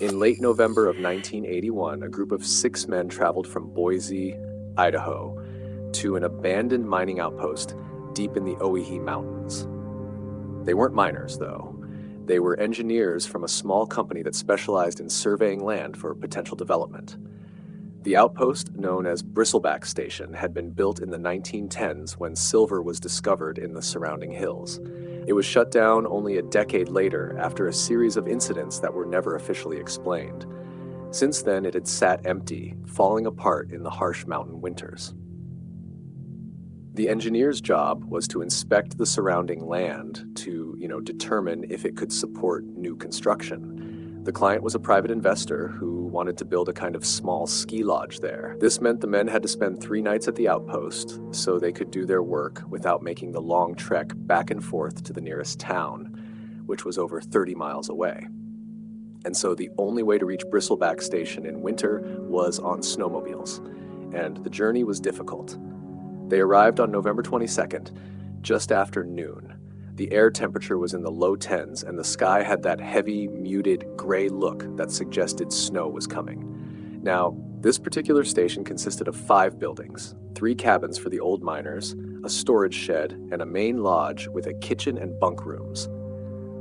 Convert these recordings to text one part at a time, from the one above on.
In late November of 1981, a group of 6 men traveled from Boise, Idaho, to an abandoned mining outpost deep in the Owyhee Mountains. They weren't miners, though. They were engineers from a small company that specialized in surveying land for potential development. The outpost, known as Bristleback Station, had been built in the 1910s when silver was discovered in the surrounding hills. It was shut down only a decade later after a series of incidents that were never officially explained. Since then, it had sat empty, falling apart in the harsh mountain winters. The engineer's job was to inspect the surrounding land to, determine if it could support new construction. The client was a private investor who wanted to build a kind of small ski lodge there. This meant the men had to spend 3 nights at the outpost so they could do their work without making the long trek back and forth to the nearest town, which was over 30 miles away. And so the only way to reach Bristleback Station in winter was on snowmobiles, and the journey was difficult. They arrived on November 22nd, just after noon. The air temperature was in the low 10s, and the sky had that heavy, muted, gray look that suggested snow was coming. Now, this particular station consisted of 5 buildings, 3 cabins for the old miners, a storage shed, and a main lodge with a kitchen and bunk rooms.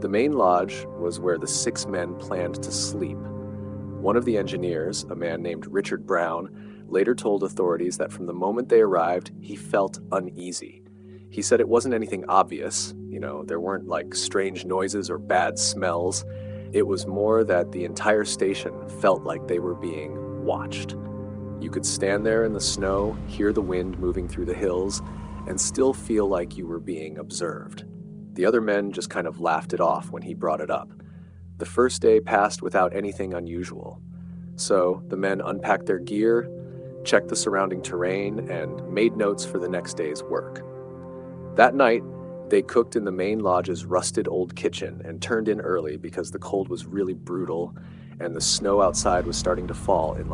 The main lodge was where the 6 men planned to sleep. One of the engineers, a man named Richard Brown, later told authorities that from the moment they arrived, he felt uneasy. He said it wasn't anything obvious, there weren't like strange noises or bad smells. It was more that the entire station felt like they were being watched. You could stand there in the snow, hear the wind moving through the hills, and still feel like you were being observed. The other men just kind of laughed it off when he brought it up. The first day passed without anything unusual. So the men unpacked their gear, checked the surrounding terrain, and made notes for the next day's work. That night, they cooked in the main lodge's rusted old kitchen and turned in early because the cold was really brutal and the snow outside was starting to fall in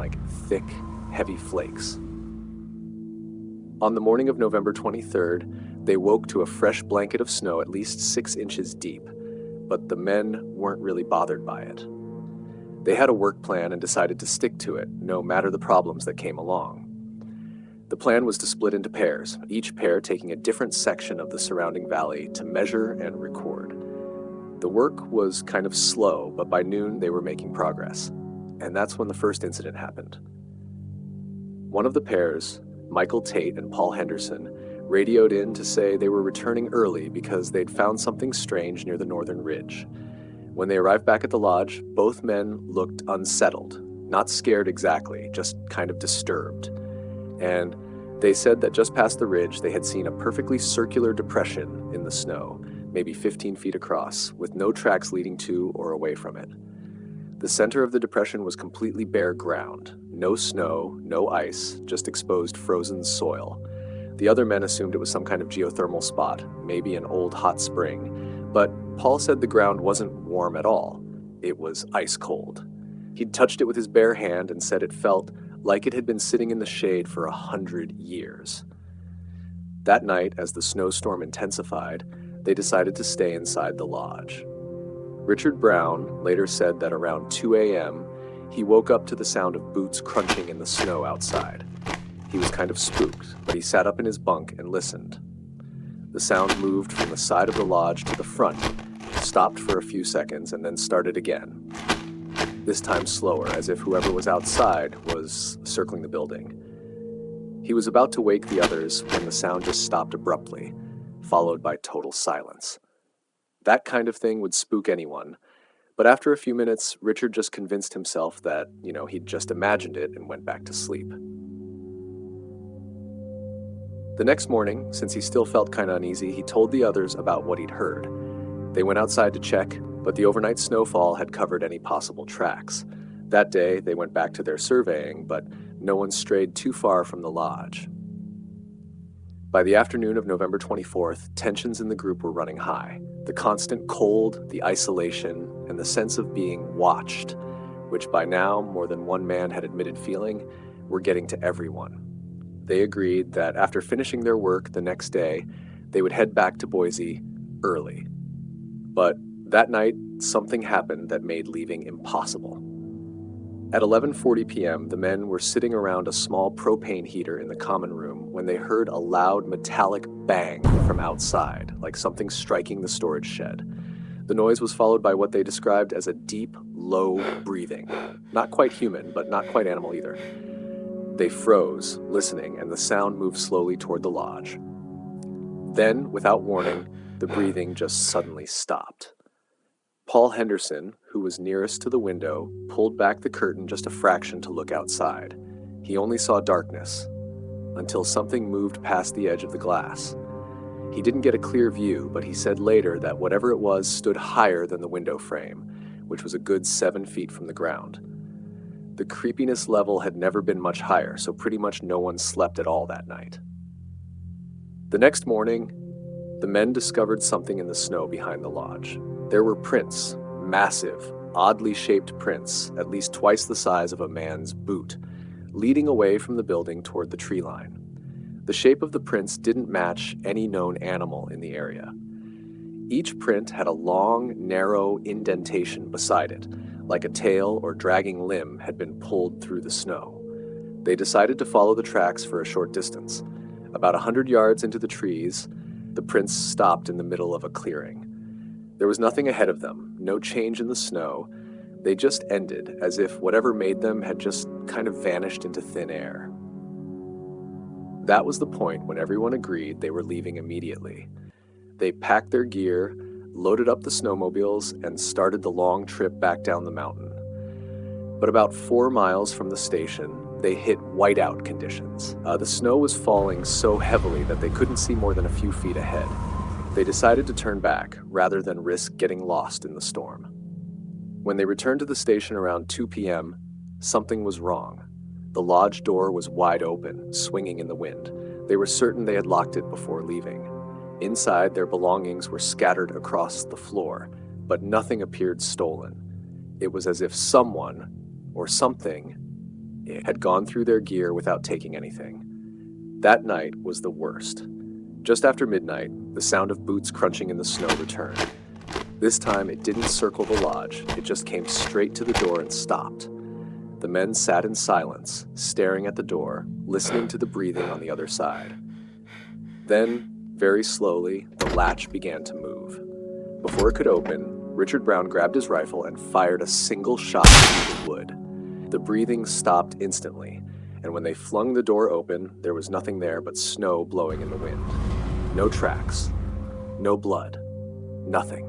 thick, heavy flakes. On the morning of November 23rd, they woke to a fresh blanket of snow at least 6 inches deep, but the men weren't really bothered by it. They had a work plan and decided to stick to it, no matter the problems that came along. The plan was to split into pairs, each pair taking a different section of the surrounding valley to measure and record. The work was kind of slow, but by noon they were making progress. And that's when the first incident happened. One of the pairs, Michael Tate and Paul Henderson, radioed in to say they were returning early because they'd found something strange near the northern ridge. When they arrived back at the lodge, both men looked unsettled, not scared exactly, just kind of disturbed. And they said that just past the ridge, they had seen a perfectly circular depression in the snow, maybe 15 feet across, with no tracks leading to or away from it. The center of the depression was completely bare ground. No snow, no ice, just exposed frozen soil. The other men assumed it was some kind of geothermal spot, maybe an old hot spring. But Paul said the ground wasn't warm at all. It was ice cold. He'd touched it with his bare hand and said it felt like it had been sitting in the shade for 100 years. That night, as the snowstorm intensified, they decided to stay inside the lodge. Richard Brown later said that around 2 a.m., he woke up to the sound of boots crunching in the snow outside. He was kind of spooked, but he sat up in his bunk and listened. The sound moved from the side of the lodge to the front, stopped for a few seconds, and then started again. This time slower, as if whoever was outside was circling the building. He was about to wake the others when the sound just stopped abruptly, followed by total silence. That kind of thing would spook anyone, but after a few minutes, Richard just convinced himself that, he'd just imagined it and went back to sleep. The next morning, since he still felt kind of uneasy, he told the others about what he'd heard. They went outside to check, but the overnight snowfall had covered any possible tracks. That day, they went back to their surveying, but no one strayed too far from the lodge. By the afternoon of November 24th, tensions in the group were running high. The constant cold, the isolation, and the sense of being watched, which by now more than one man had admitted feeling, were getting to everyone. They agreed that after finishing their work the next day, they would head back to Boise early. But that night, something happened that made leaving impossible. At 11:40 p.m., the men were sitting around a small propane heater in the common room when they heard a loud metallic bang from outside, like something striking the storage shed. The noise was followed by what they described as a deep, low breathing. Not quite human, but not quite animal either. They froze, listening, and the sound moved slowly toward the lodge. Then, without warning, the breathing just suddenly stopped. Paul Henderson, who was nearest to the window, pulled back the curtain just a fraction to look outside. He only saw darkness, until something moved past the edge of the glass. He didn't get a clear view, but he said later that whatever it was stood higher than the window frame, which was a good 7 feet from the ground. The creepiness level had never been much higher, so pretty much no one slept at all that night. The next morning, the men discovered something in the snow behind the lodge. There were prints, massive, oddly shaped prints, at least twice the size of a man's boot, leading away from the building toward the tree line. The shape of the prints didn't match any known animal in the area. Each print had a long, narrow indentation beside it, like a tail or dragging limb had been pulled through the snow. They decided to follow the tracks for a short distance. About 100 yards into the trees, the prints stopped in the middle of a clearing. There was nothing ahead of them, no change in the snow. They just ended, as if whatever made them had just kind of vanished into thin air. That was the point when everyone agreed they were leaving immediately. They packed their gear, loaded up the snowmobiles, and started the long trip back down the mountain. But about 4 miles from the station, they hit whiteout conditions. The snow was falling so heavily that they couldn't see more than a few feet ahead. They decided to turn back, rather than risk getting lost in the storm. When they returned to the station around 2 p.m., something was wrong. The lodge door was wide open, swinging in the wind. They were certain they had locked it before leaving. Inside, their belongings were scattered across the floor, but nothing appeared stolen. It was as if someone, or something, had gone through their gear without taking anything. That night was the worst. Just after midnight, the sound of boots crunching in the snow returned. This time, it didn't circle the lodge, it just came straight to the door and stopped. The men sat in silence, staring at the door, listening to the breathing on the other side. Then, very slowly, the latch began to move. Before it could open, Richard Brown grabbed his rifle and fired a single shot through the wood. The breathing stopped instantly, and when they flung the door open, there was nothing there but snow blowing in the wind. No tracks, no blood, nothing.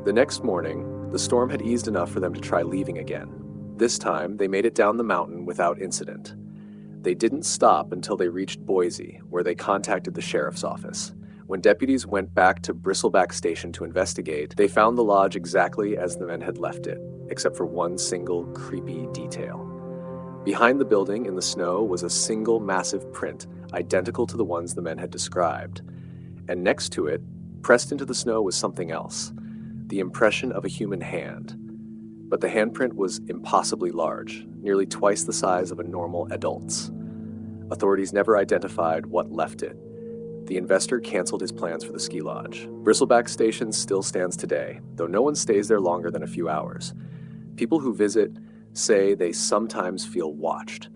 The next morning, the storm had eased enough for them to try leaving again. This time, they made it down the mountain without incident. They didn't stop until they reached Boise, where they contacted the sheriff's office. When deputies went back to Bristleback Station to investigate, they found the lodge exactly as the men had left it, except for one single creepy detail. Behind the building in the snow was a single massive print, identical to the ones the men had described. And next to it, pressed into the snow, was something else. The impression of a human hand. But the handprint was impossibly large, nearly twice the size of a normal adult's. Authorities never identified what left it. The investor canceled his plans for the ski lodge. Bristleback Station still stands today, though no one stays there longer than a few hours. People who visit say they sometimes feel watched.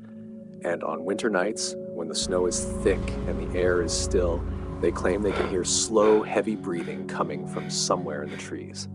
And on winter nights, when the snow is thick and the air is still, they claim they can hear slow, heavy breathing coming from somewhere in the trees.